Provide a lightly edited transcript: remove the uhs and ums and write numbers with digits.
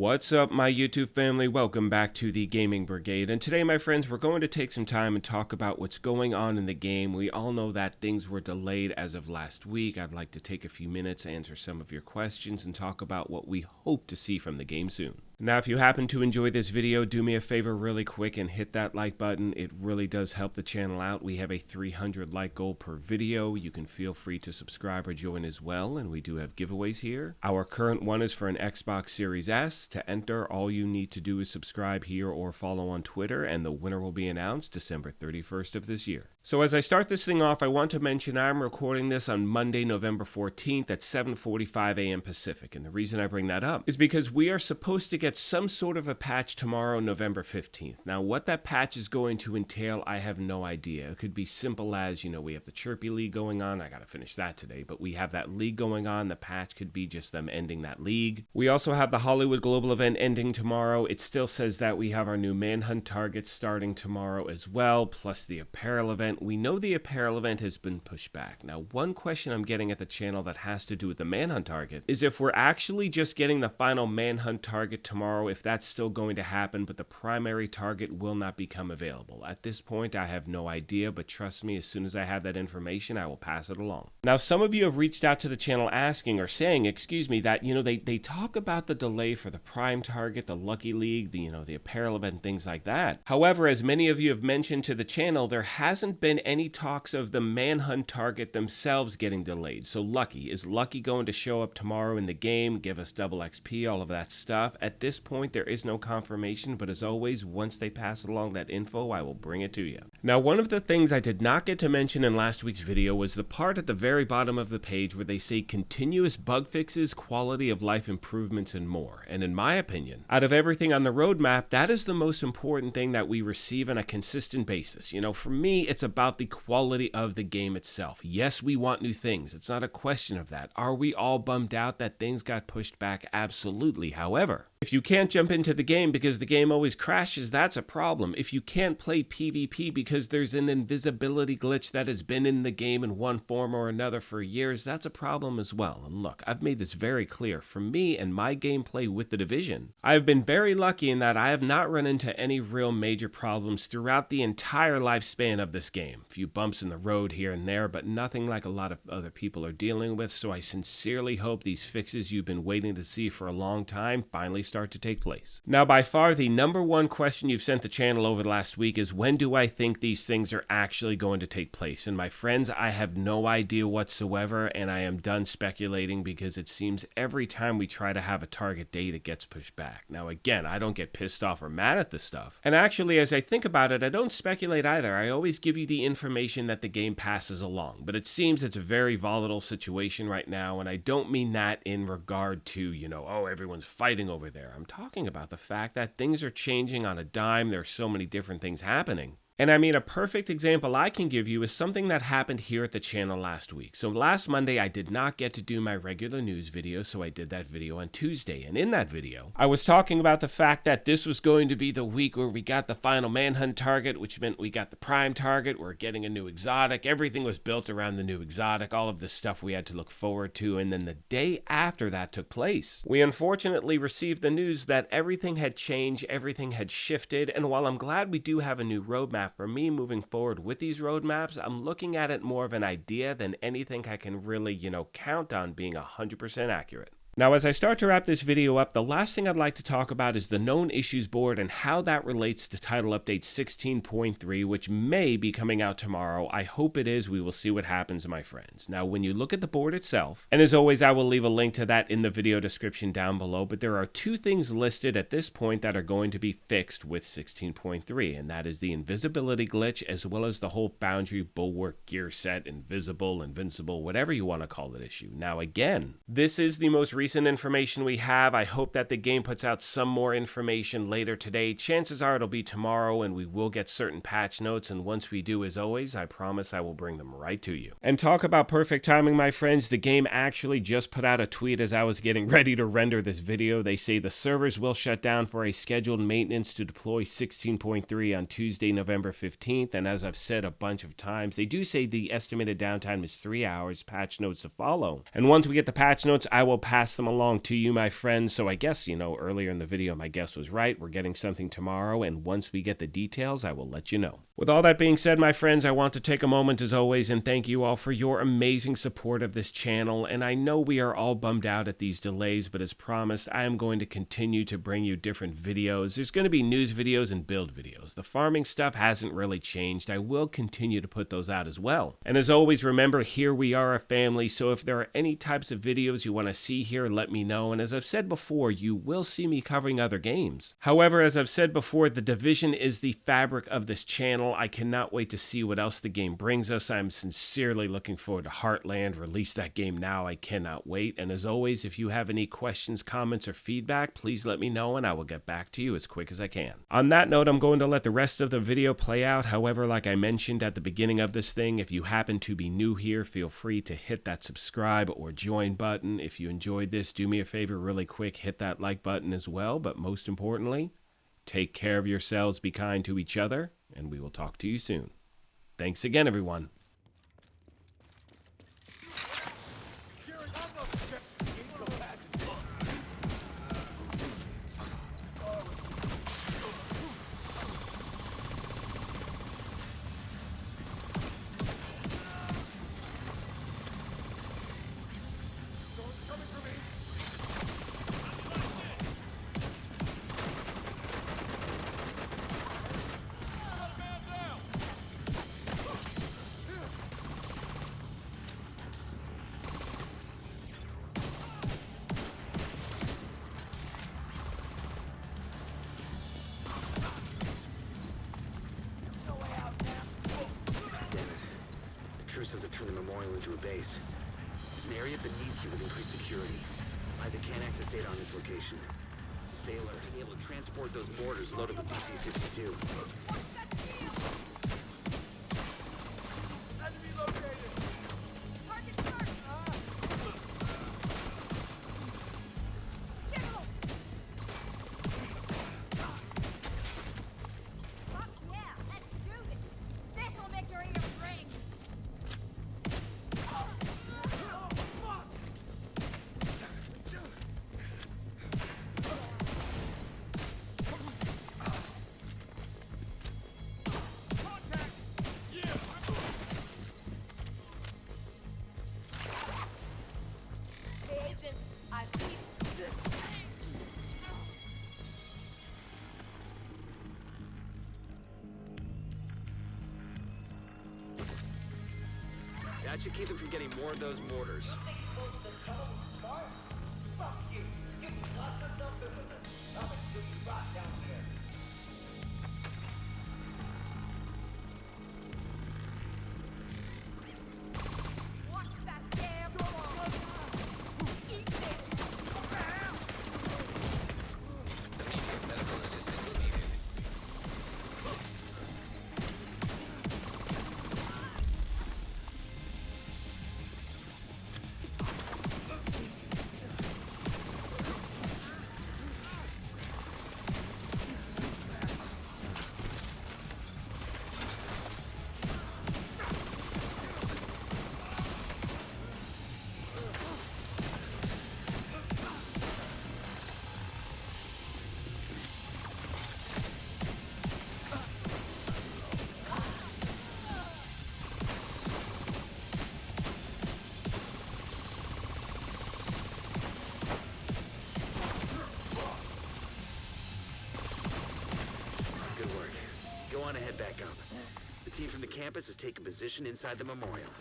What's up, my YouTube family? Welcome back to the Gaming Brigade. And today, my friends, we're going to take some time and talk about what's going on in the game. We all know that things were delayed as of last week. I'd like to take a few minutes, answer some of your questions, and talk about what we hope to see from the game soon. Now, if you happen to enjoy this video, do me a favor really quick and hit that like button. It really does help the channel out. We have a 300 like goal per video. You can feel free to subscribe or join as well, and we do have giveaways here. Our current one is for an Xbox Series S. To enter, all you need to do is subscribe here or follow on Twitter, and the winner will be announced December 31st of this year. So as I start this thing off, I want to mention I'm recording this on Monday, November 14th at 7:45 a.m. Pacific. And the reason I bring that up is because we are supposed to get some sort of a patch tomorrow, November 15th. Now, what that patch is going to entail, I have no idea. It could be simple as, we have the Chirpy League going on. I got to finish that today, but we have that league going on. The patch could be just them ending that league. We also have the Hollywood Global event ending tomorrow. It still says that we have our new Manhunt target starting tomorrow as well, plus the apparel event. We know the apparel event has been pushed back. Now, one question I'm getting at the channel that has to do with the Manhunt target is if we're actually just getting the final Manhunt target tomorrow, if that's still going to happen, but the primary target will not become available. At this point, I have no idea, but trust me, as soon as I have that information, I will pass it along. Now, some of you have reached out to the channel asking or saying, that, they talk about the delay for the prime target, the Lucky League, the apparel event, things like that. However, as many of you have mentioned to the channel, there hasn't been any talks of the Manhunt target themselves getting delayed. So is Lucky going to show up tomorrow in the game, give us double XP, all of that stuff? At this point, there is no confirmation, but as always, once they pass along that info, I will bring it to you. Now, one of the things I did not get to mention in last week's video was the part at the very bottom of the page where they say continuous bug fixes, quality of life improvements, and more. And in my opinion, out of everything on the roadmap, that is the most important thing that we receive on a consistent basis. For me, it's about the quality of the game itself. Yes, we want new things. It's not a question of that. Are we all bummed out that things got pushed back? Absolutely. However, if you can't jump into the game because the game always crashes, that's a problem. If you can't play PvP because there's an invisibility glitch that has been in the game in one form or another for years, that's a problem as well. And look, I've made this very clear. For me and my gameplay with The Division, I've been very lucky in that I have not run into any real major problems throughout the entire lifespan of this game. A few bumps in the road here and there, but nothing like a lot of other people are dealing with. So I sincerely hope these fixes you've been waiting to see for a long time finally start to take place. Now, by far, the number one question you've sent the channel over the last week is, when do I think these things are actually going to take place? And my friends, I have no idea whatsoever, and I am done speculating because it seems every time we try to have a target date, it gets pushed back. Now, again, I don't get pissed off or mad at this stuff. And actually, as I think about it, I don't speculate either. I always give you the information that the game passes along. But it seems it's a very volatile situation right now, and I don't mean that in regard to, everyone's fighting over there. I'm talking about the fact that things are changing on a dime. There are so many different things happening. And I mean, a perfect example I can give you is something that happened here at the channel last week. So last Monday, I did not get to do my regular news video, so I did that video on Tuesday. And in that video, I was talking about the fact that this was going to be the week where we got the final Manhunt target, which meant we got the prime target, we're getting a new exotic, everything was built around the new exotic, all of this stuff we had to look forward to. And then the day after that took place, we unfortunately received the news that everything had changed, everything had shifted. And while I'm glad we do have a new roadmap, for me moving forward with these roadmaps, I'm looking at it more of an idea than anything I can really, count on being 100% accurate. Now, as I start to wrap this video up, the last thing I'd like to talk about is the known issues board and how that relates to title update 16.3, which may be coming out tomorrow. I hope it is. We will see what happens, my friends. Now, when you look at the board itself, and as always, I will leave a link to that in the video description down below, but there are two things listed at this point that are going to be fixed with 16.3, and that is the invisibility glitch, as well as the whole Foundry Bulwark gear set, invisible, invincible, whatever you want to call it issue. Now, again, this is the most recent information we have. I hope that the game puts out some more information later today. Chances are it'll be tomorrow, and we will get certain patch notes, and once we do, as always, I promise I will bring them right to you. And talk about perfect timing, my friends. The game actually just put out a tweet as I was getting ready to render this video. They say the servers will shut down for a scheduled maintenance to deploy 16.3 on Tuesday, November 15th, and as I've said a bunch of times, they do say the estimated downtime is 3 hours, patch notes to follow. And once we get the patch notes, I will pass pass them along to you, my friends. So I guess, earlier in the video, my guess was right. We're getting something tomorrow, and once we get the details, I will let you know. With all that being said, my friends, I want to take a moment, as always, and thank you all for your amazing support of this channel. And I know we are all bummed out at these delays, but as promised, I am going to continue to bring you different videos. There's going to be news videos and build videos. The farming stuff hasn't really changed. I will continue to put those out as well. And as always, remember, here we are a family, so if there are any types of videos you want to see here, let me know. And as I've said before, you will see me covering other games. However, as I've said before, The Division is the fabric of this channel. I cannot wait to see what else the game brings us. I'm sincerely looking forward to Heartland. Release that game now. I cannot wait. And as always, if you have any questions, comments, or feedback, please let me know and I will get back to you as quick as I can. On that note, I'm going to let the rest of the video play out. However, like I mentioned at the beginning of this thing, if you happen to be new here, feel free to hit that subscribe or join button. If you enjoyed this, do me a favor really quick, hit that like button as well. But most importantly, take care of yourselves, be kind to each other, and we will talk to you soon. Thanks again, everyone. Says to turn the memorial into a base. There's an area beneath you with increased security. Liza can't access data on this location. Stay alert and be able to transport those mortars loaded with DC-62. Enemy located! Target marked! Fuck yeah, let's do this! This'll make your ears ring! I see. That should keep them from getting more of those mortars. Watch that damn wall! Eat this! Immediate medical assistance needed. Good work. Go on and head back up. The team from the campus has taken position inside the memorial.